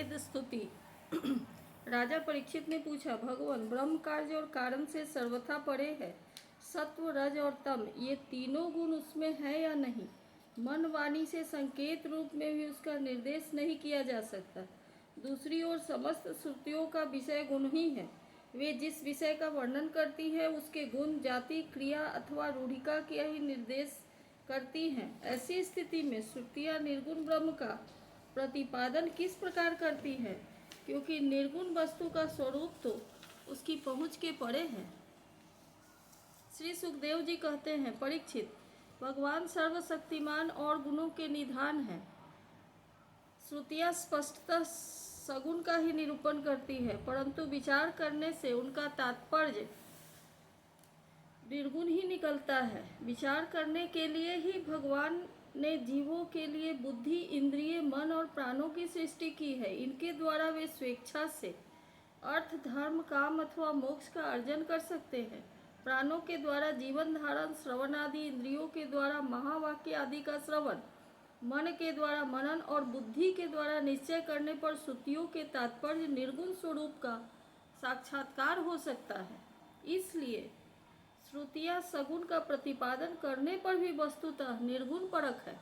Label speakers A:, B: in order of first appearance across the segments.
A: वेद स्तुति। राजा परीक्षित ने पूछा, भगवान ब्रह्म कार्य और कारण से सर्वथा परे है। सत्व, रज और तम ये तीनों गुण उसमें है या नहीं? मन वाणी से संकेत रूप में भी उसका निर्देश नहीं किया जा सकता। दूसरी ओर समस्त श्रुतियों का विषय गुण ही है। वे जिस विषय का वर्णन करती है उसके गुण, जाति, क्रिया अथवा रूढ़िका का ही निर्देश करती हैं। ऐसी स्थिति में श्रुतियाँ निर्गुण ब्रह्म का प्रतिपादन किस प्रकार करती है, क्योंकि निर्गुण वस्तु का स्वरूप तो उसकी पहुँच के परे है। श्री सुखदेव जी कहते हैं, परीक्षित, भगवान सर्वशक्तिमान और गुणों के निधान हैं। श्रुतियाँ स्पष्टतः सगुण का ही निरूपण करती है, परंतु विचार करने से उनका तात्पर्य निर्गुण ही निकलता है। विचार करने के लिए ही भगवान ने जीवों के लिए बुद्धि, इंद्रिय, मन और प्राणों की सृष्टि की है। इनके द्वारा वे स्वेच्छा से अर्थ, धर्म, काम अथवा मोक्ष का अर्जन कर सकते हैं। प्राणों के द्वारा जीवन धारण, श्रवण आदि, इंद्रियों के द्वारा महावाक्य आदि का श्रवण, मन के द्वारा मनन और बुद्धि के द्वारा निश्चय करने पर श्रुतियों के तात्पर्य निर्गुण स्वरूप का साक्षात्कार हो सकता है। इसलिए श्रुतियाँ सगुण का प्रतिपादन करने पर भी वस्तुतः निर्गुण परक है।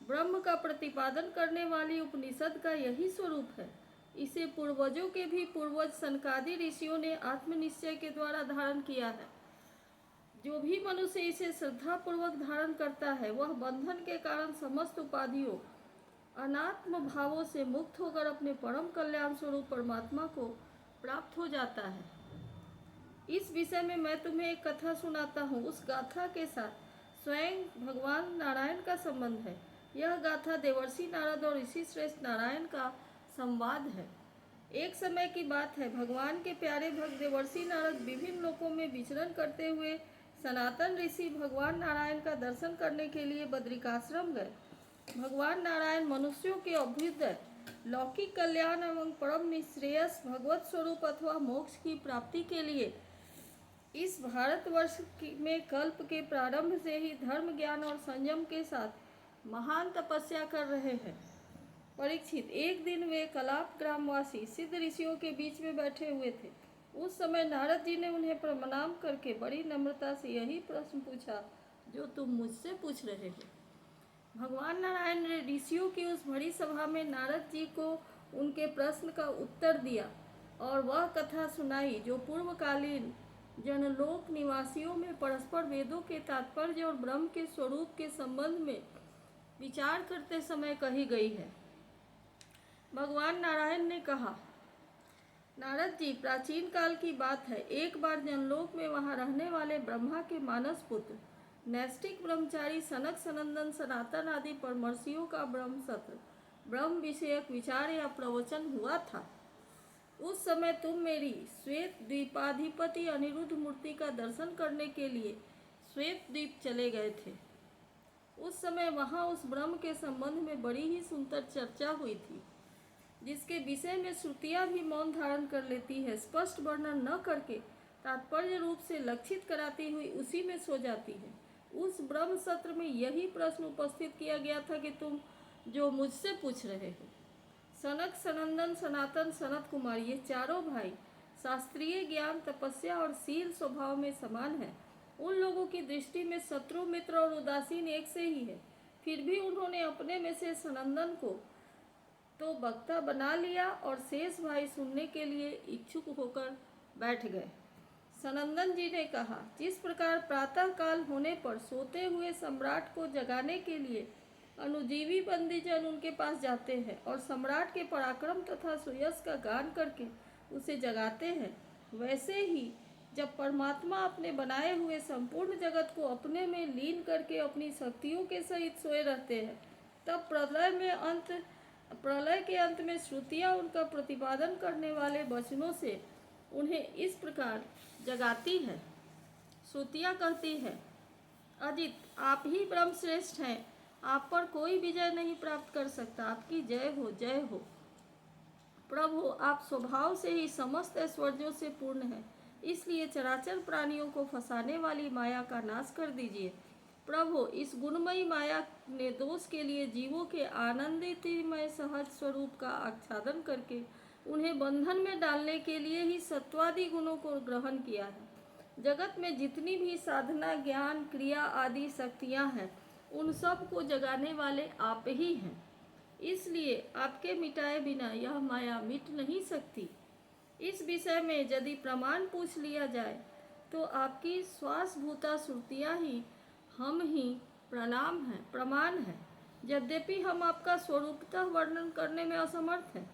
A: ब्रह्म का प्रतिपादन करने वाली उपनिषद का यही स्वरूप है। इसे पूर्वजों के भी पूर्वज सनकादि ऋषियों ने आत्मनिश्चय के द्वारा धारण किया है। जो भी मनुष्य इसे श्रद्धापूर्वक धारण करता है वह बंधन के कारण समस्त उपाधियों, अनात्म भावों से मुक्त होकर अपने परम कल्याण स्वरूप परमात्मा को प्राप्त हो जाता है। इस विषय में मैं तुम्हें एक कथा सुनाता हूँ। उस गाथा के साथ स्वयं भगवान नारायण का संबंध है। यह गाथा देवर्षि नारद और ऋषि श्रेष्ठ नारायण का संवाद है। एक समय की बात है, भगवान के प्यारे भक्त देवर्षि नारद विभिन्न लोकों में विचरण करते हुए सनातन ऋषि भगवान नारायण का दर्शन करने के लिए बद्रिकाश्रम गए। भगवान नारायण मनुष्यों के अभ्युदय, लौकिक कल्याण एवं परम निश्रेयस भगवत स्वरूप अथवा मोक्ष की प्राप्ति के लिए इस भारतवर्ष में कल्प के प्रारंभ से ही धर्म, ज्ञान और संयम के साथ महान तपस्या कर रहे हैं। परीक्षित, एक दिन वे कलाप ग्रामवासी सिद्ध ऋषियों के बीच में बैठे हुए थे। उस समय नारद जी ने उन्हें प्रणाम करके बड़ी नम्रता से यही प्रश्न पूछा जो तुम मुझसे पूछ रहे हो। भगवान नारायण ने ऋषियों की उस बड़ी सभा में नारद जी को उनके प्रश्न का उत्तर दिया और वह कथा सुनाई जो पूर्वकालीन जनलोक निवासियों में परस्पर वेदों के तात्पर्य और ब्रह्म के स्वरूप के संबंध में विचार करते समय कही गई है। भगवान नारायण ने कहा, नारद जी, प्राचीन काल की बात है। एक बार जनलोक में वहां रहने वाले ब्रह्मा के मानस पुत्र नैष्ठिक ब्रह्मचारी सनक, सनंदन, सनातन आदि परमर्षियों का ब्रह्म सत्र, ब्रह्म विषयक विचार या प्रवचन हुआ था। उस समय तुम मेरी श्वेत द्वीपाधिपति अनिरुद्ध मूर्ति का दर्शन करने के लिए श्वेत द्वीप चले गए थे। उस समय वहां उस ब्रह्म के संबंध में बड़ी ही सुंदर चर्चा हुई थी, जिसके विषय में श्रुतियाँ भी मौन धारण कर लेती है, स्पष्ट वर्णन न करके तात्पर्य रूप से लक्षित कराती हुई उसी में सो जाती है। उस ब्रह्म सत्र में यही प्रश्न उपस्थित किया गया था कि तुम जो मुझसे पूछ रहे हो। सनक, सनंदन, सनातन, सनत कुमार ये चारों भाई शास्त्रीय ज्ञान, तपस्या और शील स्वभाव में समान हैं। उन लोगों की दृष्टि में शत्रु, मित्र और उदासीन एक से ही है। फिर भी उन्होंने अपने में से सनंदन को तो वक्ता बना लिया और शेष भाई सुनने के लिए इच्छुक होकर बैठ गए। सनंदन जी ने कहा, जिस प्रकार प्रातः काल होने पर सोते हुए सम्राट को जगाने के लिए अनुजीवी बंदीजन उनके पास जाते हैं और सम्राट के पराक्रम तथा सुयश का गान करके उसे जगाते हैं, वैसे ही जब परमात्मा अपने बनाए हुए संपूर्ण जगत को अपने में लीन करके अपनी शक्तियों के सहित सोए रहते हैं, तब प्रलय के अंत में श्रुतियाँ उनका प्रतिपादन करने वाले वचनों से उन्हें इस प्रकार जगाती है। श्रुतियाँ कहती है, अजित, आप ही ब्रह्म श्रेष्ठ हैं, आप पर कोई विजय नहीं प्राप्त कर सकता। आपकी जय हो, जय हो। प्रभु, आप स्वभाव से ही समस्त ऐश्वर्यों से पूर्ण हैं, इसलिए चराचर प्राणियों को फंसाने वाली माया का नाश कर दीजिए। प्रभु, इस गुणमयी माया ने दोष के लिए जीवों के आनंदितमय सहज स्वरूप का आच्छादन करके उन्हें बंधन में डालने के लिए ही सत्वादि गुणों को ग्रहण किया है। जगत में जितनी भी साधना, ज्ञान, क्रिया आदि शक्तियां हैं, उन सब को जगाने वाले आप ही हैं। इसलिए आपके मिटाए बिना यह माया मिट नहीं सकती। इस विषय में यदि प्रमाण पूछ लिया जाए तो आपकी श्वासभूता श्रुतियाँ ही हम ही प्रमाण है। यद्यपि हम आपका स्वरूपतः वर्णन करने में असमर्थ हैं,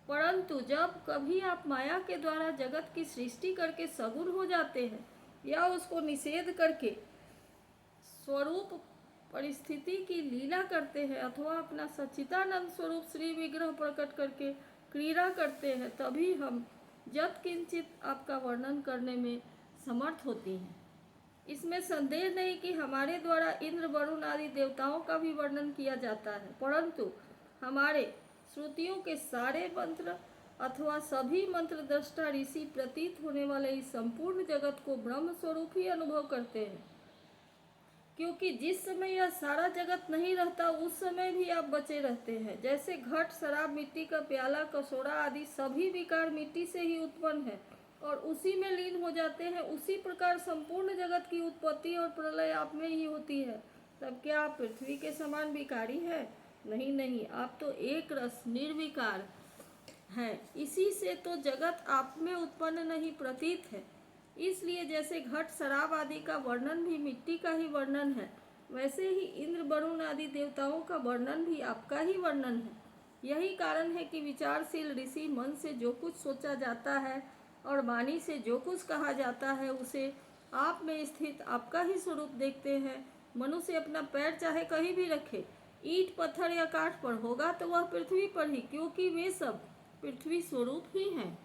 A: परंतु जब कभी आप माया के द्वारा जगत की सृष्टि करके सगुण हो जाते हैं या उसको निषेध करके स्वरूप परिस्थिति की लीला करते हैं अथवा अपना सच्चिदानंद स्वरूप श्री विग्रह प्रकट करके क्रीड़ा करते हैं, तभी हम यत् किंचित आपका वर्णन करने में समर्थ होती हैं। इसमें संदेह नहीं कि हमारे द्वारा इंद्र, वरुण आदि देवताओं का भी वर्णन किया जाता है, परंतु हमारे श्रुतियों के सारे मंत्र अथवा सभी मंत्र दृष्टा ऋषि प्रतीत होने वाले इस संपूर्ण जगत को ब्रह्म स्वरूप ही अनुभव करते हैं। क्योंकि जिस समय यह सारा जगत नहीं रहता उस समय भी आप बचे रहते हैं। जैसे घट, शराब, मिट्टी का प्याला, कसोरा आदि सभी विकार मिट्टी से ही उत्पन्न है और उसी में लीन हो जाते हैं, उसी प्रकार संपूर्ण जगत की उत्पत्ति और प्रलय आप में ही होती है। तब क्या आप पृथ्वी के समान विकारी है? नहीं, आप तो एक रस निर्विकार हैं। इसी से तो जगत आप में उत्पन्न नहीं प्रतीत है। इसलिए जैसे घट, शराब आदि का वर्णन भी मिट्टी का ही वर्णन है, वैसे ही इंद्र, वरुण आदि देवताओं का वर्णन भी आपका ही वर्णन है। यही कारण है कि विचारशील ऋषि मन से जो कुछ सोचा जाता है और वाणी से जो कुछ कहा जाता है उसे आप में स्थित आपका ही स्वरूप देखते हैं। मनुष्य अपना पैर चाहे कहीं भी रखे, ईंट, पत्थर या काठ पर, होगा तो वह पृथ्वी पर ही, क्योंकि वे सब पृथ्वी स्वरूप ही हैं।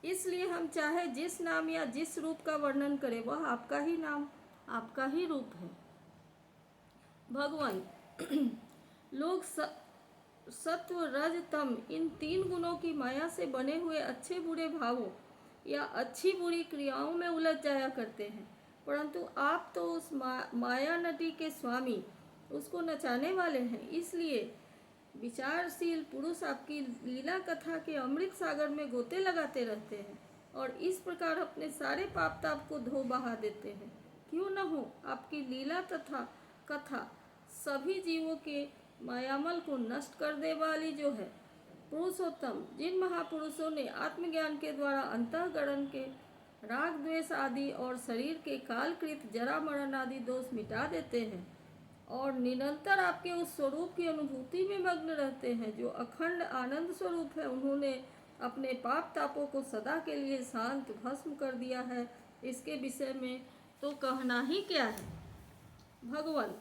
A: इसलिए हम चाहे जिस नाम या जिस रूप का वर्णन करें, वह आपका ही नाम, आपका ही रूप है। भगवान, लोग सत्व, रज, तम इन 3 गुणों की माया से बने हुए अच्छे बुरे भावों या अच्छी बुरी क्रियाओं में उलझ जाया करते हैं, परंतु आप तो उस माया नटी के स्वामी, उसको नचाने वाले हैं। इसलिए विचारशील पुरुष आपकी लीला कथा के अमृत सागर में गोते लगाते रहते हैं और इस प्रकार अपने सारे पाप ताप को धो बहा देते हैं। क्यों न हो आपकी लीला तथा कथा सभी जीवों के मायामल को नष्ट कर दे वाली जो है। पुरुषोत्तम, जिन महापुरुषों ने आत्मज्ञान के द्वारा अंतःकरण के राग, द्वेष आदि और शरीर के कालकृत जरा, मरण आदि दोष मिटा देते हैं और निरंतर आपके उस स्वरूप की अनुभूति में मग्न रहते हैं जो अखंड आनंद स्वरूप है, उन्होंने अपने पाप तापों को सदा के लिए शांत भस्म कर दिया है। इसके विषय में तो कहना ही क्या है। भगवान,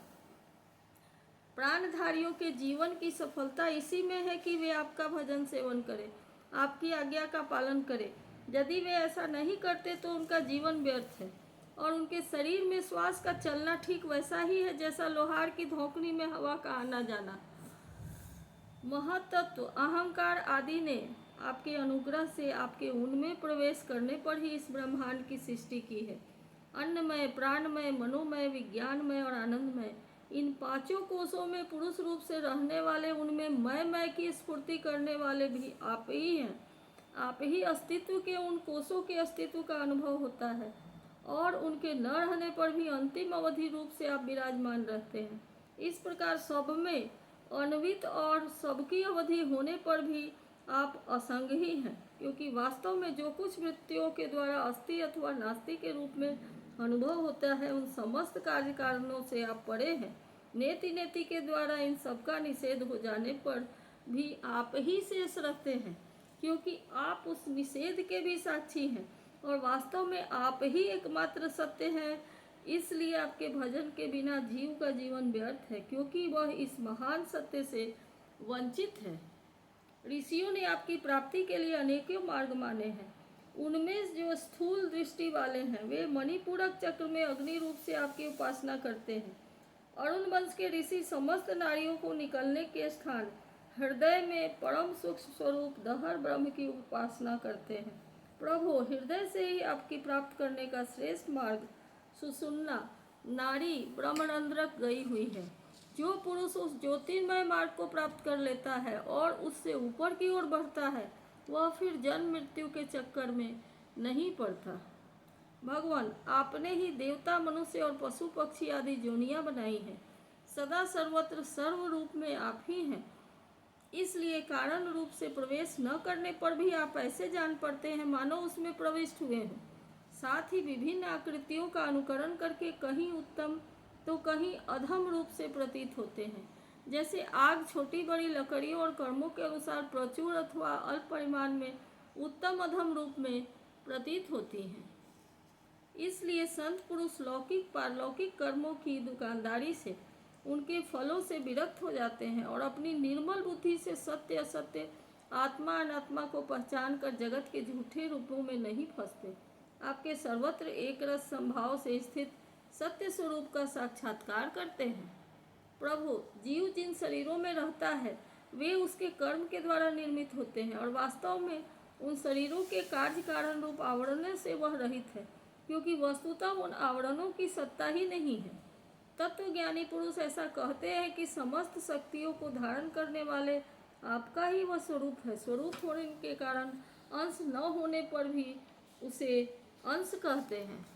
A: प्राणधारियों के जीवन की सफलता इसी में है कि वे आपका भजन सेवन करें, आपकी आज्ञा का पालन करें। यदि वे ऐसा नहीं करते तो उनका जीवन व्यर्थ है और उनके शरीर में श्वास का चलना ठीक वैसा ही है जैसा लोहार की धोकनी में हवा का आना जाना। महत्त्व, अहंकार आदि ने आपके अनुग्रह से आपके उनमें प्रवेश करने पर ही इस ब्रह्मांड की सृष्टि की है। अन्नमय, प्राणमय, मनोमय, विज्ञानमय और आनंदमय, इन 5 कोशों में पुरुष रूप से रहने वाले, उनमें मैं की स्फूर्ति करने वाले भी आप ही हैं। आप ही अस्तित्व के उन कोशों के अस्तित्व का अनुभव होता है और उनके न रहने पर भी अंतिम अवधि रूप से आप विराजमान रहते हैं। इस प्रकार सब में अन्वित और सबकी अवधि होने पर भी आप असंग ही हैं, क्योंकि वास्तव में जो कुछ वृत्तियों के द्वारा अस्थि अथवा नास्ति के रूप में अनुभव होता है, उन समस्त कार्य कारणों से आप परे हैं। नेति नेति के द्वारा इन सबका निषेध हो जाने पर भी आप ही शेष रहते हैं, क्योंकि आप उस निषेध के भी साक्षी हैं और वास्तव में आप ही एकमात्र सत्य हैं। इसलिए आपके भजन के बिना जीव का जीवन व्यर्थ है, क्योंकि वह इस महान सत्य से वंचित है। ऋषियों ने आपकी प्राप्ति के लिए अनेकों मार्ग माने हैं। उनमें जो स्थूल दृष्टि वाले हैं वे मणिपूरक चक्र में अग्नि रूप से आपकी उपासना करते हैं। अरुण वंश के ऋषि समस्त नारियों को निकलने के स्थान हृदय में परम सूक्ष्म स्वरूप दहर ब्रह्म की उपासना करते हैं। प्रभु, हृदय से ही आपकी प्राप्त करने का श्रेष्ठ मार्ग सुषुम्ना नारी ब्रह्मरंध्रक गई हुई है। जो पुरुष उस ज्योतिर्मय मार्ग को प्राप्त कर लेता है और उससे ऊपर की ओर बढ़ता है, वह फिर जन्म मृत्यु के चक्कर में नहीं पड़ता। भगवान, आपने ही देवता, मनुष्य और पशु पक्षी आदि जोनियां बनाई हैं। सदा सर्वत्र सर्व रूप में आप ही हैं। इसलिए कारण रूप से प्रवेश न करने पर भी आप ऐसे जान पड़ते हैं मानो उसमें प्रविष्ट हुए हों। साथ ही विभिन्न आकृतियों का अनुकरण करके कहीं उत्तम तो कहीं अधम रूप से प्रतीत होते हैं। जैसे आग छोटी बड़ी लकड़ियों और कर्मों के अनुसार प्रचुर अथवा अल्प परिमाण में उत्तम अधम रूप में प्रतीत होती हैं। इसलिए संत पुरुष लौकिक पारलौकिक कर्मों की दुकानदारी से, उनके फलों से विरक्त हो जाते हैं और अपनी निर्मल बुद्धि से सत्य असत्य, आत्मा अनात्मा को पहचान कर जगत के झूठे रूपों में नहीं फंसते। आपके सर्वत्र एक रस संभाव से स्थित सत्य स्वरूप का साक्षात्कार करते हैं। प्रभु, जीव जिन शरीरों में रहता है वे उसके कर्म के द्वारा निर्मित होते हैं और वास्तव में उन शरीरों के कार्य कारण रूप आवरण से वह रहित है, क्योंकि वस्तुतः उन आवरणों की सत्ता ही नहीं है। तत्वज्ञानी पुरुष ऐसा कहते हैं कि समस्त शक्तियों को धारण करने वाले आपका ही वह स्वरूप है। स्वरूप होने के कारण अंश न होने पर भी उसे अंश कहते हैं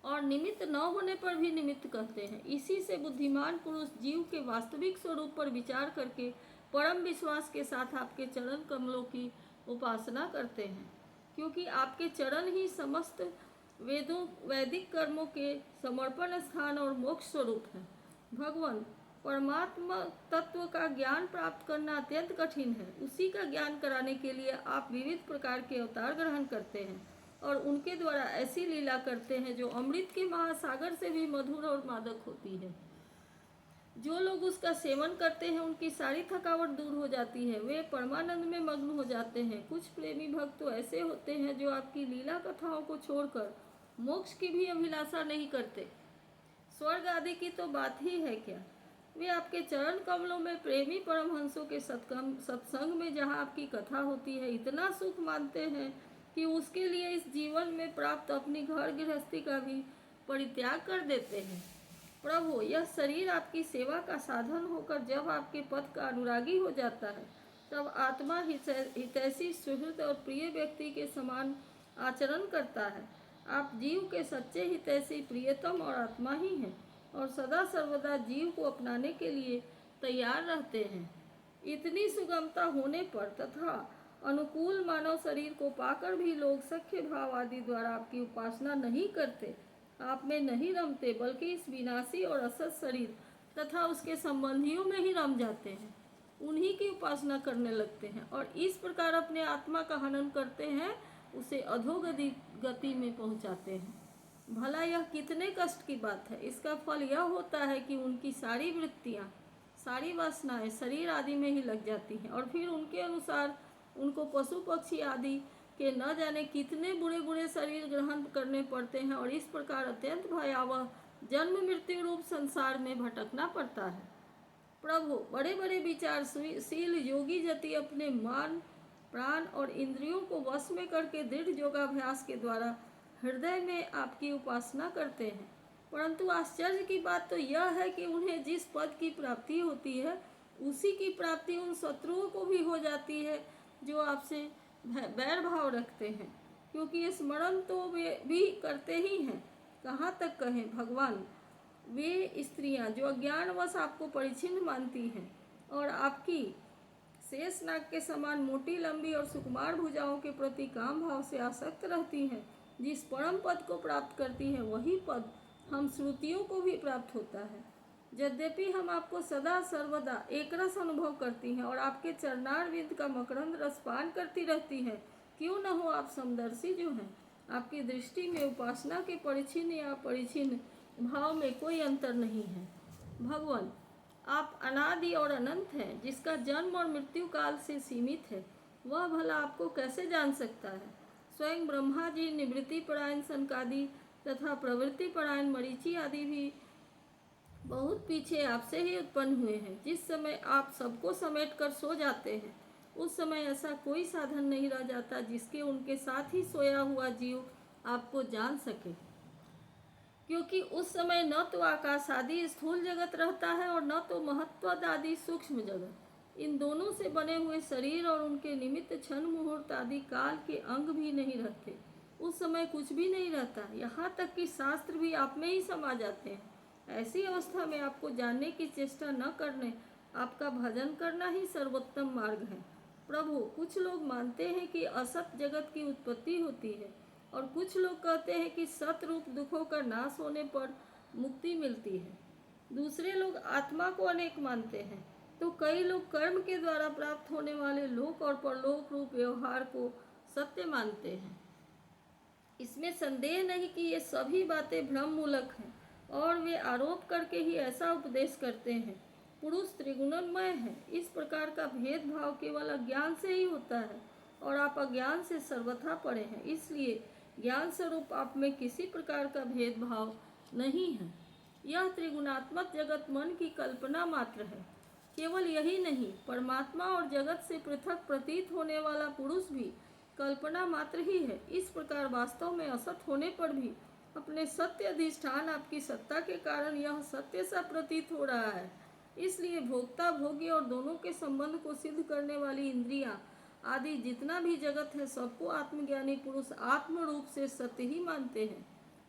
A: और निमित्त न होने पर भी निमित्त कहते हैं। इसी से बुद्धिमान पुरुष जीव के वास्तविक स्वरूप पर विचार करके परम विश्वास के साथ आपके चरण कमलों की उपासना करते हैं, क्योंकि आपके चरण ही समस्त वैदिक कर्मों के समर्पण स्थान और मोक्ष स्वरूप है। भगवान, परमात्मा तत्व का ज्ञान प्राप्त करना अत्यंत कठिन है। उसी का ज्ञान कराने के लिए आप विविध प्रकार के अवतार ग्रहण करते हैं और उनके द्वारा ऐसी लीला करते हैं जो अमृत के महासागर से भी मधुर और मादक होती है। जो लोग उसका सेवन करते हैं उनकी सारी थकावट दूर हो जाती है, वे परमानंद में मग्न हो जाते हैं। कुछ प्रेमी भक्त तो ऐसे होते हैं जो आपकी लीला कथाओं को छोड़कर मोक्ष की भी अभिलाषा नहीं करते। स्वर्ग आदि की तो बात ही है क्या, वे आपके चरण कमलों में प्रेमी परमहंसों के सत्संग में जहाँ आपकी कथा होती है इतना सुख मानते हैं कि उसके लिए इस जीवन में प्राप्त अपनी घर गृहस्थी का भी परित्याग कर देते हैं। प्रभु, यह शरीर आपकी सेवा का साधन होकर जब आपके पद का अनुरागी हो जाता है, तब आत्मा हितैषी सुहृद और प्रिय व्यक्ति के समान आचरण करता है। आप जीव के सच्चे हितैषी प्रियतम और आत्मा ही हैं और सदा सर्वदा जीव को अपनाने के लिए तैयार रहते हैं। इतनी सुगमता होने पर तथा अनुकूल मानव शरीर को पाकर भी लोग सख्य भाव आदि द्वारा आपकी उपासना नहीं करते, आप में नहीं रमते, बल्कि इस विनाशी और असत शरीर तथा उसके संबंधियों में ही रम जाते हैं, उन्हीं की उपासना करने लगते हैं और इस प्रकार अपने आत्मा का हनन करते हैं, उसे अधोगति गति में पहुंचाते हैं। भला यह कितने कष्ट की बात है। इसका फल यह होता है कि उनकी सारी वृत्तियाँ, सारी वासनाएं शरीर आदि में ही लग जाती हैं और फिर उनके अनुसार उनको पशु पक्षी आदि के न जाने कितने बुरे बुरे शरीर ग्रहण करने पड़ते हैं और इस प्रकार अत्यंत भयावह जन्म मृत्यु रूप संसार में भटकना पड़ता है। प्रभु, बड़े बड़े विचारशील योगी जति अपने मान प्राण और इंद्रियों को वश में करके दृढ़ योगाभ्यास के द्वारा हृदय में आपकी उपासना करते हैं, परंतु आश्चर्य की बात तो यह है कि उन्हें जिस पद की प्राप्ति होती है उसी की प्राप्ति उन शत्रुओं को भी हो जाती है जो आपसे बैर भाव रखते हैं, क्योंकि स्मरण तो वे भी करते ही हैं। कहाँ तक कहें भगवान, वे स्त्रियां जो अज्ञानवश आपको परिच्छिन्न मानती हैं और आपकी शेष नाग के समान मोटी लंबी और सुकुमार भुजाओं के प्रति काम भाव से आसक्त रहती हैं, जिस परम पद को प्राप्त करती हैं वही पद हम श्रुतियों को भी प्राप्त होता है। यद्यपि हम आपको सदा सर्वदा एक रस अनुभव करती हैं और आपके चरणारविंद का मकरंद रस पान करती रहती हैं, क्यों न हो आप समदर्शी जो हैं। आपकी दृष्टि में उपासना के परिच्छिन्न या परिच्छिन्न भाव में कोई अंतर नहीं है। भगवान, आप अनादि और अनंत हैं, जिसका जन्म और मृत्यु काल से सीमित है, वह भला आपको कैसे जान सकता है। स्वयं ब्रह्मा जी, निवृत्ति परायण सनकादि तथा प्रवृत्ति परायण मरीचि आदि भी बहुत पीछे आपसे ही उत्पन्न हुए हैं। जिस समय आप सबको समेट कर सो जाते हैं उस समय ऐसा कोई साधन नहीं रह जाता जिसके उनके साथ ही सोया हुआ जीव आपको जान सके। क्योंकि उस समय न तो आकाश आदि स्थूल जगत रहता है और न तो महत्त्वद आदि सूक्ष्म जगत। इन दोनों से बने हुए शरीर और उनके निमित्त क्षण मुहूर्त आदि काल के अंग भी नहीं रहते। उस समय कुछ भी नहीं रहता, यहाँ तक कि शास्त्र भी आप में ही समा जाते हैं। ऐसी अवस्था में आपको जानने की चेष्टा न करने आपका भजन करना ही सर्वोत्तम मार्ग है। प्रभु, कुछ लोग मानते हैं कि असत जगत की उत्पत्ति होती है और कुछ लोग कहते हैं कि सत रूप दुखों का नाश होने पर मुक्ति मिलती है। दूसरे लोग आत्मा को अनेक मानते हैं, तो कई लोग कर्म के द्वारा प्राप्त होने वाले लोक और परलोक रूप व्यवहार को सत्य मानते हैं। इसमें संदेह नहीं कि ये सभी बातें भ्रम मूलक हैं और वे आरोप करके ही ऐसा उपदेश करते हैं। पुरुष त्रिगुणमय है, इस प्रकार का भेदभाव केवल अज्ञान से ही होता है और आप अज्ञान से सर्वथा परे हैं। इसलिए ज्ञान स्वरूप आप में किसी प्रकार का भेदभाव नहीं है। यह त्रिगुणात्मक जगत मन की कल्पना मात्र है। केवल यही नहीं, परमात्मा और जगत से पृथक प्रतीत होने वाला पुरुष भी कल्पना मात्र ही है। इस प्रकार वास्तव में असत होने पर भी अपने सत्य अधिष्ठान आपकी सत्ता के कारण यह सत्य सा प्रतीत हो रहा है। इसलिए भोक्ता भोगी और दोनों के संबंध को सिद्ध करने वाली इंद्रियां आदि जितना भी जगत है, सबको आत्मज्ञानी पुरुष आत्म रूप से सत्य ही मानते हैं।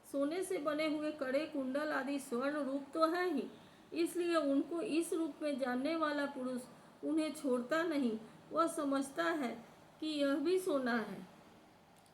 A: सोने से बने हुए कड़े कुंडल आदि स्वर्ण रूप तो है ही, इसलिए उनको इस रूप में जानने वाला पुरुष उन्हें छोड़ता नहीं। वह समझता है कि यह भी सोना है।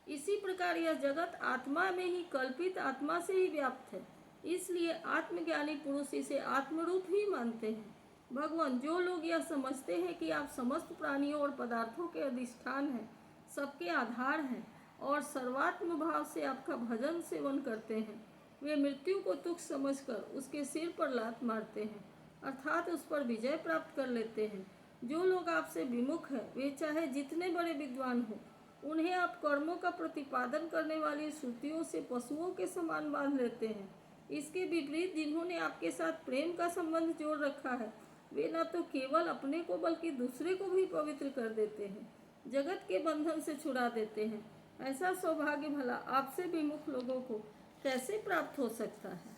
A: इसी प्रकार यह जगत आत्मा में ही कल्पित आत्मा से ही व्याप्त है, इसलिए आत्मज्ञानी पुरुष इसे आत्मरूप ही मानते हैं। भगवान, जो लोग यह समझते हैं कि आप समस्त प्राणियों और पदार्थों के अधिष्ठान हैं, सबके आधार हैं और सर्वात्म भाव से आपका भजन सेवन करते हैं, वे मृत्यु को तुच्छ समझकर उसके सिर पर लात मारते हैं, अर्थात उस पर विजय प्राप्त कर लेते हैं। जो लोग आपसे विमुख हैं, वे चाहे जितने बड़े विद्वान हों, उन्हें आप कर्मों का प्रतिपादन करने वाली श्रुतियों से पशुओं के समान बांध लेते हैं। इसके विपरीत जिन्होंने आपके साथ प्रेम का संबंध जोड़ रखा है, वे न तो केवल अपने को बल्कि दूसरे को भी पवित्र कर देते हैं, जगत के बंधन से छुड़ा देते हैं। ऐसा सौभाग्य भला आपसे विमुख लोगों को कैसे प्राप्त हो सकता है?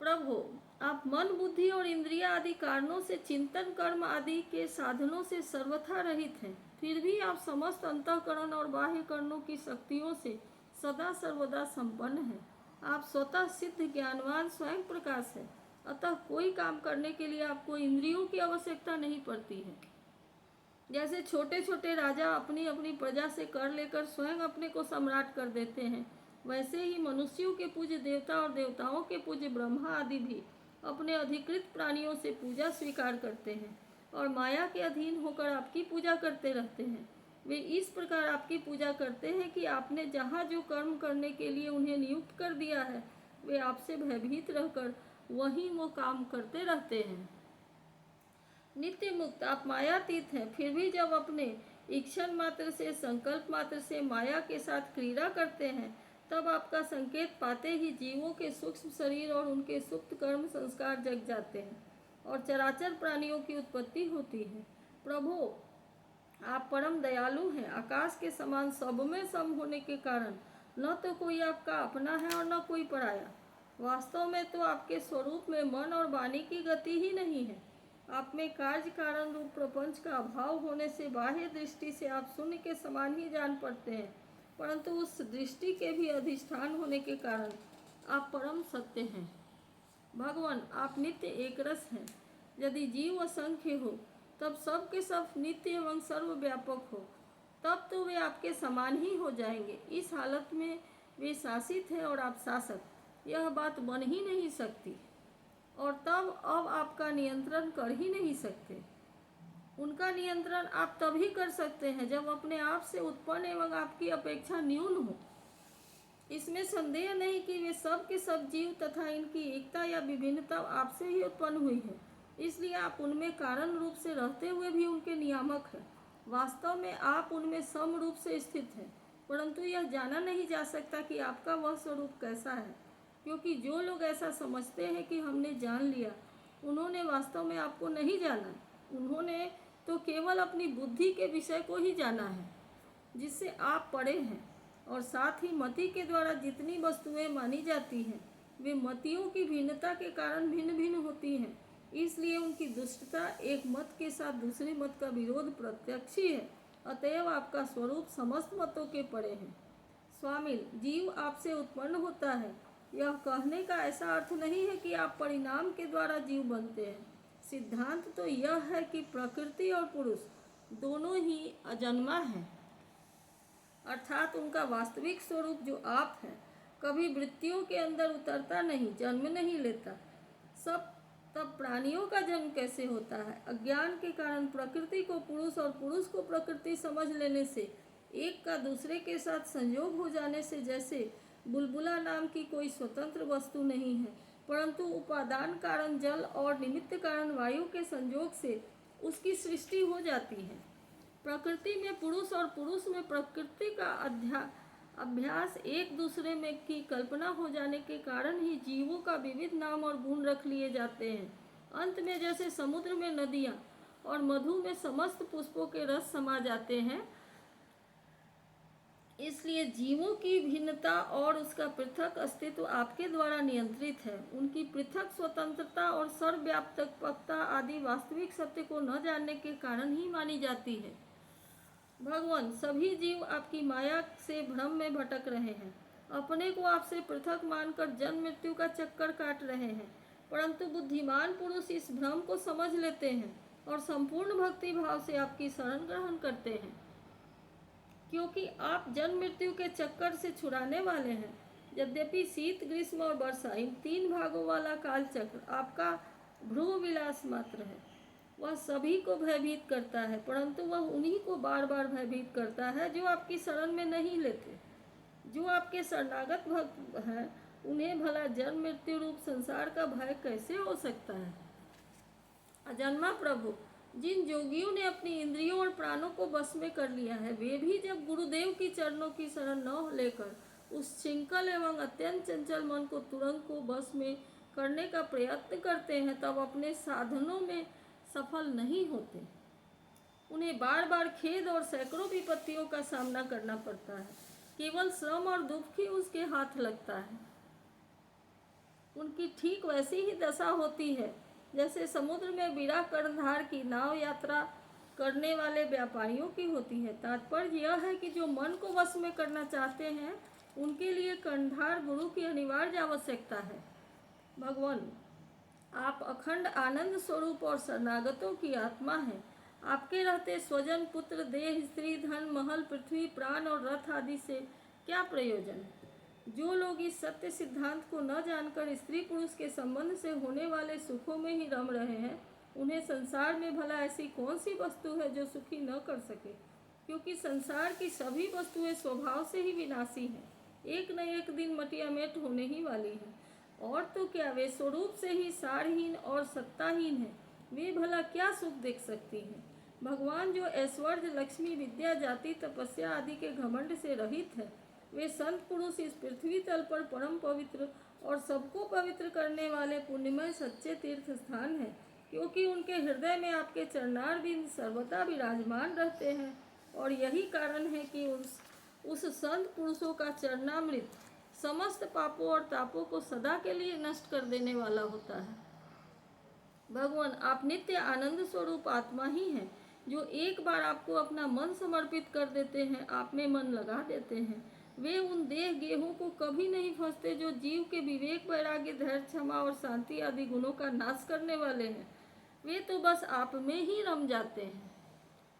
A: प्रभु, आप मन बुद्धि और इंद्रिया आदि कारणों से चिंतन कर्म आदि के साधनों से सर्वथा रहित हैं, फिर भी आप समस्त अंतःकरण और बाह्य करणों की शक्तियों से सदा सर्वदा संपन्न हैं। आप स्वतः सिद्ध ज्ञानवान स्वयं प्रकाश है, अतः कोई काम करने के लिए आपको इंद्रियों की आवश्यकता नहीं पड़ती है। जैसे छोटे छोटे राजा अपनी अपनी प्रजा से कर लेकर स्वयं अपने को सम्राट कर देते हैं, वैसे ही मनुष्यों के पूज्य देवता और देवताओं के पूज्य ब्रह्मा आदि भी अपने अधिकृत प्राणियों से पूजा स्वीकार करते हैं और माया के अधीन होकर आपकी पूजा करते रहते हैं। वे इस प्रकार आपकी पूजा करते हैं कि आपने जहाँ जो कर्म करने के लिए उन्हें नियुक्त कर दिया है, वे आपसे भयभीत रहकर वहीं वो काम करते रहते हैं। नित्य मुक्त आप मायातीत हैं, फिर भी जब अपने इच्छन मात्र से संकल्प मात्र से माया के साथ क्रीड़ा करते हैं, तब आपका संकेत पाते ही जीवों के सूक्ष्म शरीर और उनके सुप्त कर्म संस्कार जग जाते हैं और चराचर प्राणियों की उत्पत्ति होती है। प्रभु, आप परम दयालु हैं। आकाश के समान सब में सम होने के कारण न तो कोई आपका अपना है और न कोई पराया। वास्तव में तो आपके स्वरूप में मन और वाणी की गति ही नहीं है। आप में कार्य कारण रूप प्रपंच का अभाव होने से बाह्य दृष्टि से आप शून्य के समान ही जान पड़ते हैं, परंतु उस दृष्टि के भी अधिष्ठान होने के कारण आप परम सत्य हैं। भगवान, आप नित्य एकरस हैं। यदि जीव असंख्य हो, तब सब के सब नित्य एवं सर्वव्यापक हो, तब तो वे आपके समान ही हो जाएंगे। इस हालत में वे शासित हैं और आप शासक, यह बात बन ही नहीं सकती और तब अब आपका नियंत्रण कर ही नहीं सकते। उनका नियंत्रण आप तभी कर सकते हैं जब अपने आप से उत्पन्न एवं आपकी अपेक्षा न्यून हो। इसमें संदेह नहीं कि वे सब के सब जीव तथा इनकी एकता या विभिन्नता आपसे ही उत्पन्न हुई है, इसलिए आप उनमें कारण रूप से रहते हुए भी उनके नियामक हैं। वास्तव में आप उनमें सम रूप से स्थित हैं, परंतु यह जाना नहीं जा सकता कि आपका वह स्वरूप कैसा है, क्योंकि जो लोग ऐसा समझते हैं कि हमने जान लिया, उन्होंने वास्तव में आपको नहीं जाना। उन्होंने तो केवल अपनी बुद्धि के विषय को ही जाना है, जिससे आप परे हैं। और साथ ही मति के द्वारा जितनी वस्तुएं मानी जाती हैं वे मतियों की भिन्नता के कारण भिन्न भिन्न होती हैं। इसलिए उनकी दुष्टता एक मत के साथ दूसरे मत का विरोध प्रत्यक्ष ही है। अतएव आपका स्वरूप समस्त मतों के परे है। स्वामी, जीव आपसे उत्पन्न होता है, यह कहने का ऐसा अर्थ नहीं है कि आप परिणाम के द्वारा जीव बनते हैं। सिद्धांत तो यह है कि प्रकृति और पुरुष दोनों ही अजन्मा है, अर्थात उनका वास्तविक स्वरूप जो आप है कभी वृत्तियों के अंदर उतरता नहीं, जन्म नहीं लेता। सब तब प्राणियों का जन्म कैसे होता है? अज्ञान के कारण प्रकृति को पुरुष और पुरुष को प्रकृति समझ लेने से, एक का दूसरे के साथ संयोग हो जाने से। जैसे बुलबुला नाम की कोई स्वतंत्र वस्तु नहीं है, परंतु उपादान कारण जल और निमित्त कारण वायु के संयोग से उसकी सृष्टि हो जाती है। प्रकृति में पुरुष और पुरुष में प्रकृति का अभ्यास एक दूसरे में की कल्पना हो जाने के कारण ही जीवों का विविध नाम और गुण रख लिए जाते हैं। अंत में जैसे समुद्र में नदियाँ और मधु में समस्त पुष्पों के रस समा जाते हैं, इसलिए जीवों की भिन्नता और उसका पृथक अस्तित्व आपके द्वारा नियंत्रित है। उनकी पृथक स्वतंत्रता और सर्वव्यापकता आदि वास्तविक सत्य को न जानने के कारण ही मानी जाती है। भगवान, सभी जीव आपकी माया से भ्रम में भटक रहे हैं, अपने को आपसे पृथक मानकर जन्म मृत्यु का चक्कर काट रहे हैं, परंतु बुद्धिमान पुरुष इस भ्रम को समझ लेते हैं और संपूर्ण भक्ति भाव से आपकी शरण ग्रहण करते हैं, क्योंकि आप जन्म मृत्यु के चक्कर से छुड़ाने वाले हैं। यद्यपि शीत, ग्रीष्म और वर्षा इन 3 भागों वाला काल चक्र आपका भ्रू विलास मात्र है। वह सभी को भयभीत करता है, परंतु वह उन्हीं को बार बार भयभीत करता है जो आपकी शरण में नहीं लेते। जो आपके शरणागत भक्त हैं, उन्हें भला जन्म मृत्यु रूप संसार का भय कैसे हो सकता है? अजन्मा प्रभु, जिन योगियों ने अपनी इंद्रियों और प्राणों को बस में कर लिया है, वे भी जब गुरुदेव की चरणों की शरण न लेकर उस छिंकल एवं अत्यंत चंचल मन को तुरंत को बस में करने का प्रयत्न करते हैं, तब अपने साधनों में सफल नहीं होते। उन्हें बार बार खेद और सैकड़ों विपत्तियों का सामना करना पड़ता है। केवल श्रम और दुख ही उसके हाथ लगता है। उनकी ठीक वैसी ही दशा होती है जैसे समुद्र में बिना कर्णधार की नाव यात्रा करने वाले व्यापारियों की होती है। तात्पर्य यह है कि जो मन को वश में करना चाहते हैं, उनके लिए कर्णधार गुरु की अनिवार्य आवश्यकता है। भगवान, आप अखंड आनंद स्वरूप और शरणागतों की आत्मा हैं। आपके रहते स्वजन, पुत्र, देह, स्त्री, धन, महल, पृथ्वी, प्राण और रथ आदि से क्या प्रयोजन? जो लोग इस सत्य सिद्धांत को न जानकर स्त्री पुरुष के संबंध से होने वाले सुखों में ही रम रहे हैं, उन्हें संसार में भला ऐसी कौन सी वस्तु है जो सुखी न कर सके? क्योंकि संसार की सभी वस्तुएं स्वभाव से ही विनाशी हैं, एक न एक दिन मटियामेट होने ही वाली हैं। और तो क्या, वे स्वरूप से ही सारहीन और सत्ताहीन हैं। वे भला क्या सुख देख सकती हैं? भगवान, जो ऐश्वर्य, लक्ष्मी, विद्या, जाति, तपस्या आदि के घमंड से रहित है, वे संत पुरुष इस पृथ्वी तल पर परम पवित्र और सबको पवित्र करने वाले पुण्यमय सच्चे तीर्थ स्थान हैं, क्योंकि उनके हृदय में आपके चरणारविंद सर्वदा विराजमान रहते हैं। और यही कारण है कि उस संत पुरुषों का चरणामृत समस्त पापों और तापों को सदा के लिए नष्ट कर देने वाला होता है। भगवान, आप नित्य आनंद स्वरूप आत्मा ही हैं, जो एक बार आपको अपना मन समर्पित कर देते हैं, आप में मन लगा देते हैं। वे उन देह गेहूं को कभी नहीं फंसते जो जीव के विवेक, वैराग्य, धैर्य, क्षमा और शांति आदि गुणों का नाश करने वाले हैं। वे तो बस आप में ही रम जाते हैं।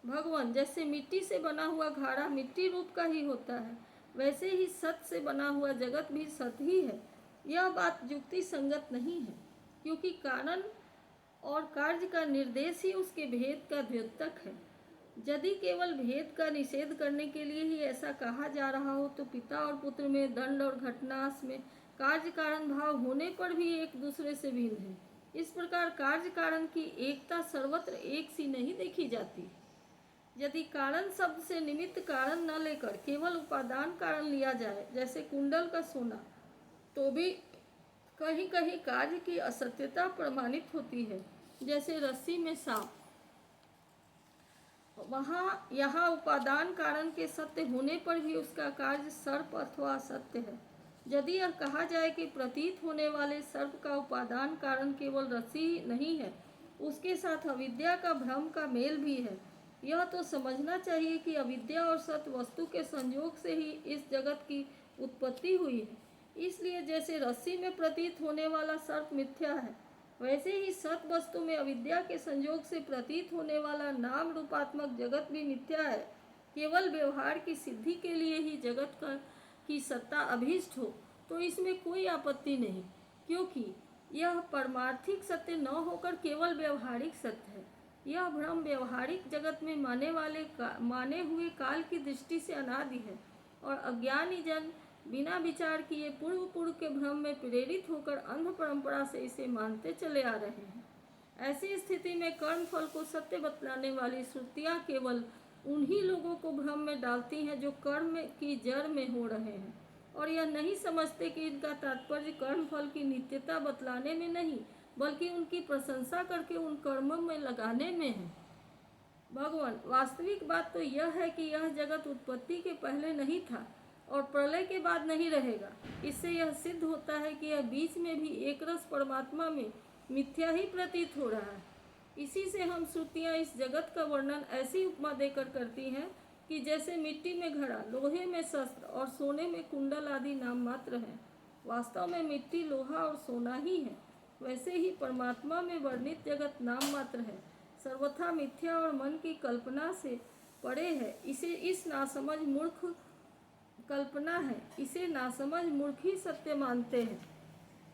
A: भगवान, जैसे मिट्टी से बना हुआ घड़ा मिट्टी रूप का ही होता है, वैसे ही सत से बना हुआ जगत भी सत ही है। यह बात युक्ति संगत नहीं है, क्योंकि कारण और कार्य का निर्देश ही उसके भेद का द्योतक है। यदि केवल भेद का निषेध करने के लिए ही ऐसा कहा जा रहा हो, तो पिता और पुत्र में, दंड और घटनाश में कार्य कारण भाव होने पर भी एक दूसरे से भिन्न है। इस प्रकार कार्य कारण की एकता सर्वत्र एक सी नहीं देखी जाती। यदि कारण शब्द से निमित्त कारण न लेकर केवल उपादान कारण लिया जाए, जैसे कुंडल का सोना, तो भी कहीं कहीं कार्य की असत्यता प्रमाणित होती है। जैसे रस्सी में सांप, वहाँ यहाँ उपादान कारण के सत्य होने पर भी उसका कार्य सर्प अथवा असत्य है। यदि यह कहा जाए कि प्रतीत होने वाले सर्प का उपादान कारण केवल रस्सी नहीं है, उसके साथ अविद्या का भ्रम का मेल भी है, यह तो समझना चाहिए कि अविद्या और सत वस्तु के संयोग से ही इस जगत की उत्पत्ति हुई है। इसलिए जैसे रस्सी में प्रतीत होने वाला सर्प मिथ्या है, वैसे ही सत वस्तु में अविद्या के संयोग से प्रतीत होने वाला नाम रूपात्मक जगत भी मिथ्या है। केवल व्यवहार की सिद्धि के लिए ही जगत की सत्ता अभीष्ट हो तो इसमें कोई आपत्ति नहीं, क्योंकि यह परमार्थिक सत्य न होकर केवल व्यवहारिक सत्य है। यह भ्रम व्यवहारिक जगत में माने हुए काल की दृष्टि से अनादि है और अज्ञानी जन बिना विचार किए पूर्व के भ्रम में प्रेरित होकर अंध परंपरा से इसे मानते चले आ रहे हैं। ऐसी स्थिति में कर्म फल को सत्य बतलाने वाली श्रुतियाँ केवल उन्हीं लोगों को भ्रम में डालती हैं जो कर्म की जड़ में हो रहे हैं और यह नहीं समझते कि इनका तात्पर्य कर्म फल की नित्यता बतलाने में नहीं, बल्कि उनकी प्रशंसा करके उन कर्मों में लगाने में है। भगवान, वास्तविक बात तो यह है कि यह जगत उत्पत्ति के पहले नहीं था और प्रलय के बाद नहीं रहेगा। इससे यह सिद्ध होता है कि यह बीच में भी एक रस परमात्मा में मिथ्या ही प्रतीत हो रहा है। इसी से हम श्रुतियाँ इस जगत का वर्णन ऐसी उपमा देकर करती हैं कि जैसे मिट्टी में घड़ा, लोहे में शस्त्र और सोने में कुंडल आदि नाम मात्र हैं। वास्तव में मिट्टी, लोहा और सोना ही है। वैसे ही परमात्मा में वर्णित जगत नाम मात्र है, सर्वथा मिथ्या और मन की कल्पना से परे है। इसे नासमझ मूर्ख ही सत्य मानते हैं।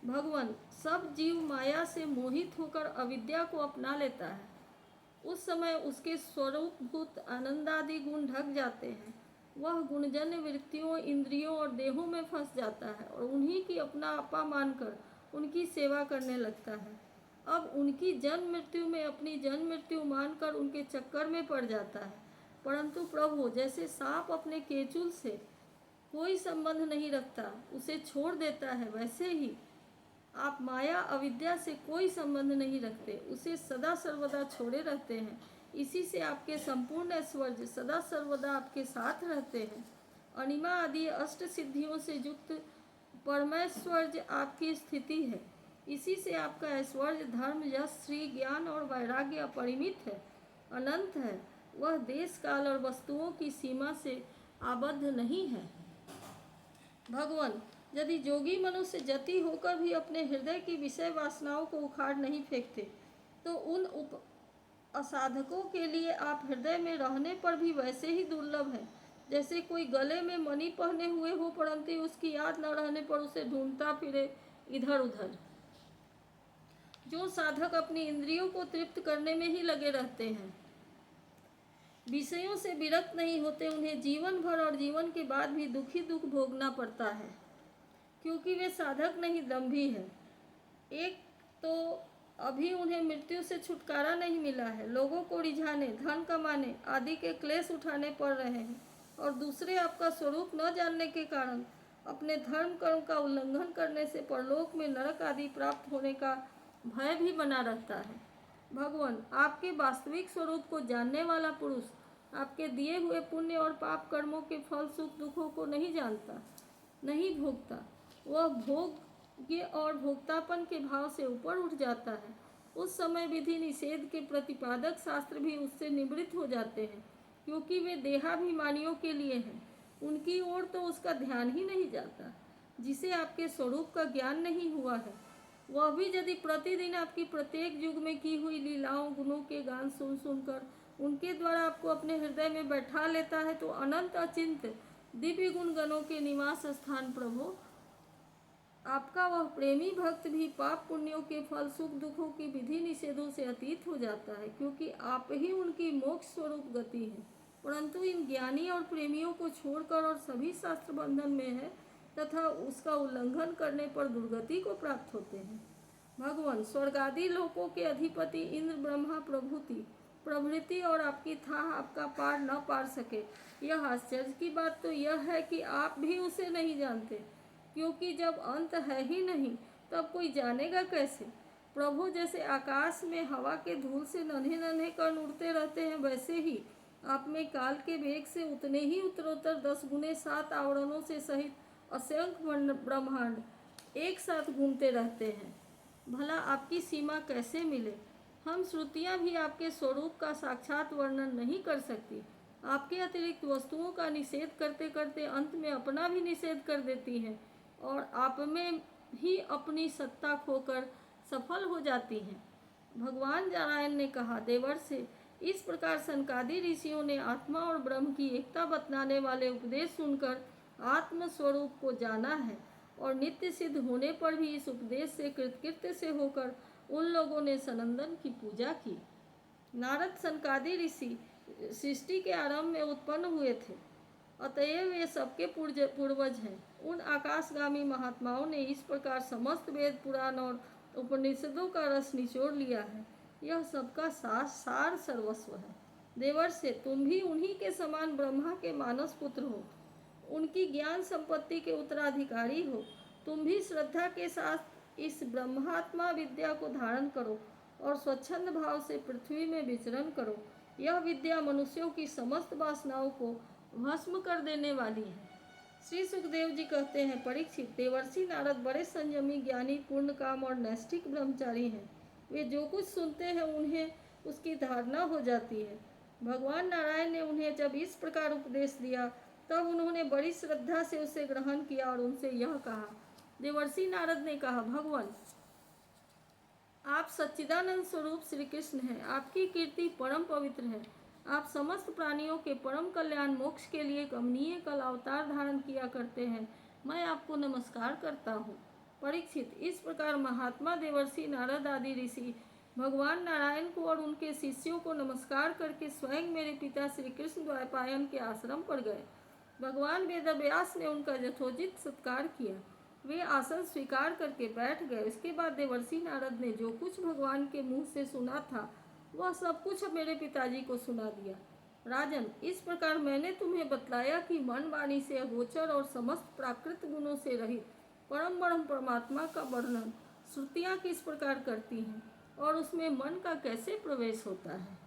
A: भगवान, सब जीव माया से मोहित होकर अविद्या को अपना लेता है। उस समय उसके स्वरूपभूत आनंदादि गुण ढक जाते हैं। वह गुणजन्य वृत्तियों, इंद्रियों और देहों में फंस जाता है और उन्हीं की अपना आपा मानकर उनकी सेवा करने लगता है। अब उनकी जन्म मृत्यु में अपनी जन्म मृत्यु मानकर उनके चक्कर में पड़ जाता है। परंतु प्रभु, जैसे सांप अपने केचुल से कोई संबंध नहीं रखता, उसे छोड़ देता है, वैसे ही आप माया अविद्या से कोई संबंध नहीं रखते, उसे सदा सर्वदा छोड़े रहते हैं। इसी से आपके संपूर्ण ऐश्वर्य सदा सर्वदा आपके साथ रहते हैं। अनिमा आदि अष्ट सिद्धियों से युक्त परमैश्वर्य आपकी स्थिति है। इसी से आपका ऐश्वर्य, धर्म, यश, श्री, ज्ञान और वैराग्य अपरिमित है, अनंत है। वह देश, काल और वस्तुओं की सीमा से आबद्ध नहीं है। भगवान, यदि जोगी मनुष्य जति होकर भी अपने हृदय की विषय वासनाओं को उखाड़ नहीं फेंकते, तो उन असाधकों के लिए आप हृदय में रहने पर भी वैसे ही दुर्लभ हैं जैसे कोई गले में मणि पहने हुए हो, परंतु उसकी याद न रहने पर उसे ढूंढता फिरे इधर उधर। जो साधक अपनी इंद्रियों को तृप्त करने में ही लगे रहते हैं, विषयों से विरक्त नहीं होते, उन्हें जीवन भर और जीवन के बाद भी दुख ही दुख भोगना पड़ता है, क्योंकि वे साधक नहीं, दंभी है। एक तो अभी उन्हें मृत्यु से छुटकारा नहीं मिला है, लोगों को रिझाने, धन कमाने आदि के क्लेश उठाने पड़ रहे हैं, और दूसरे आपका स्वरूप न जानने के कारण अपने धर्म कर्म का उल्लंघन करने से परलोक में नरक आदि प्राप्त होने का भय भी बना रहता है। भगवान, आपके वास्तविक स्वरूप को जानने वाला पुरुष आपके दिए हुए पुण्य और पाप कर्मों के फल सुख दुखों को नहीं जानता, नहीं भोगता। वह भोग्य और भोक्तापन के भाव से ऊपर उठ जाता है। उस समय विधि निषेध के प्रतिपादक शास्त्र भी उससे निवृत्त हो जाते हैं, क्योंकि वे देहाभिमानियों के लिए हैं। उनकी ओर तो उसका ध्यान ही नहीं जाता। जिसे आपके स्वरूप का ज्ञान नहीं हुआ है, वह भी यदि प्रतिदिन आपकी प्रत्येक युग में की हुई लीलाओं, गुणों के गान सुन सुनकर उनके द्वारा आपको अपने हृदय में बैठा लेता है, तो अनंत अचिंत दिव्य गुण गणों के निवास स्थान प्रभु, आपका वह प्रेमी भक्त भी पाप पुण्यों के फल सुख दुखों की विधि निषेधों से अतीत हो जाता है, क्योंकि आप ही उनकी मोक्ष स्वरूप गति है। परंतु इन ज्ञानी और प्रेमियों को छोड़कर और सभी शास्त्र बंधन में है तथा उसका उल्लंघन करने पर दुर्गति को प्राप्त होते हैं। भगवान, स्वर्गादि लोकों के अधिपति इंद्र, ब्रह्मा प्रभृति और आपकी था आपका पार न पार सके। यह आश्चर्य की बात तो यह है कि आप भी उसे नहीं जानते, क्योंकि जब अंत है ही नहीं तब कोई जानेगा कैसे। प्रभु, जैसे आकाश में हवा के धूल से नन्हे नन्हे कण उड़ते रहते हैं, वैसे ही आप में काल के वेग से उतने ही उत्तरोत्तर 10 गुने 7 आवरणों से सहित असंख्य ब्रह्मांड एक साथ घूमते रहते हैं। भला आपकी सीमा कैसे मिले? हम श्रुतियाँ भी आपके स्वरूप का साक्षात वर्णन नहीं कर सकती। आपके अतिरिक्त वस्तुओं का निषेध करते करते अंत में अपना भी निषेध कर देती हैं और आप में ही अपनी सत्ता खोकर सफल हो जाती हैं। भगवान नारायण ने कहा, देवर्षि, इस प्रकार सनकादि ऋषियों ने आत्मा और ब्रह्म की एकता बतलाने वाले उपदेश सुनकर आत्म स्वरूप को जाना है और नित्य सिद्ध होने पर भी इस उपदेश से कृतकृत्य से होकर उन लोगों ने सनंदन की पूजा की। नारद सनकादि ऋषि सृष्टि के आरंभ में उत्पन्न हुए थे, अतएव वे सबके पूर्वज हैं। उन आकाशगामी महात्माओं ने इस प्रकार समस्त वेद पुराण और उपनिषदों का रस निचोड़ लिया है। यह सबका सार सर्वस्व है। देवर्षि, तुम भी उन्हीं के समान ब्रह्मा के मानस पुत्र हो, उनकी ज्ञान संपत्ति के उत्तराधिकारी हो। तुम भी श्रद्धा के साथ इस ब्रह्मात्मा विद्या को धारण करो और स्वच्छंद भाव से पृथ्वी में विचरण करो। यह विद्या मनुष्यों की समस्त वासनाओं को भस्म कर देने वाली है। श्री सुखदेव जी कहते हैं, परीक्षित, देवर्षि नारद बड़े संयमी, ज्ञानी, पूर्ण काम और नैष्ठिक ब्रह्मचारी हैं। वे जो कुछ सुनते हैं उन्हें उसकी धारणा हो जाती है। भगवान नारायण ने उन्हें जब इस प्रकार उपदेश दिया तब उन्होंने बड़ी श्रद्धा से उसे ग्रहण किया और उनसे यह कहा। देवर्षि नारद ने कहा, भगवान, आप सच्चिदानंद स्वरूप श्री कृष्ण हैं। आपकी कीर्ति परम पवित्र है। आप समस्त प्राणियों के परम कल्याण मोक्ष के लिए कमनीय कल अवतार धारण किया करते हैं। मैं आपको नमस्कार करता हूँ। परीक्षित, इस प्रकार महात्मा देवर्षि नारद आदि ऋषि भगवान नारायण को और उनके शिष्यों को नमस्कार करके स्वयं मेरे पिता श्री कृष्ण द्वैपायन के आश्रम पर गए। भगवान वेदव्यास ने उनका यथोचित सत्कार किया। वे आसन स्वीकार करके बैठ गए। इसके बाद देवर्षि नारद ने जो कुछ भगवान के मुंह से सुना था वह सब कुछ मेरे पिताजी को सुना दिया। राजन, इस प्रकार मैंने तुम्हें बतलाया कि मन वाणी से अगोचर और समस्त प्राकृत गुणों से रहित परम ब्रह्म परमात्मा का वर्णन श्रुतियाँ किस प्रकार करती हैं और उसमें मन का कैसे प्रवेश होता है।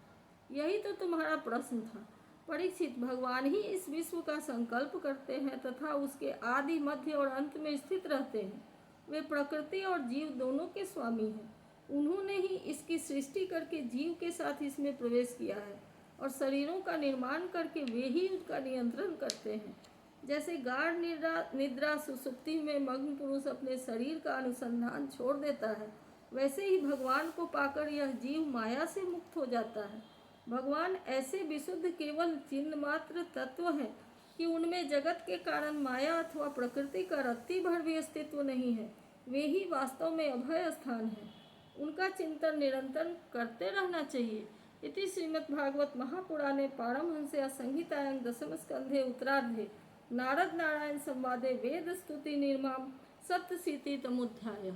A: यही तो तुम्हारा प्रश्न था। परीक्षित, भगवान ही इस विश्व का संकल्प करते हैं तथा उसके आदि, मध्य और अंत में स्थित रहते हैं। वे प्रकृति और जीव दोनों के स्वामी हैं। उन्होंने ही इसकी सृष्टि करके जीव के साथ इसमें प्रवेश किया है और शरीरों का निर्माण करके वे ही उसका नियंत्रण करते हैं। जैसे गाढ़ निद्रा सुसुप्ति में मग्न पुरुष अपने शरीर का अनुसंधान छोड़ देता है, वैसे ही भगवान को पाकर यह जीव माया से मुक्त हो जाता है। भगवान ऐसे विशुद्ध केवल चिन्ह मात्र तत्व हैं कि उनमें जगत के कारण माया अथवा प्रकृति का रत्ती भर भी अस्तित्व नहीं है। वे ही वास्तव में अभय स्थान है। उनका चिंतन निरंतर करते रहना चाहिए। इति श्रीमद्भागवत महापुराणे पारमहंस्या संहितायां दशम स्कंधे उत्तरार्धे नारद नारायण संवादे वेद स्तुति निर्माम सप्तशीतितमोऽध्यायः।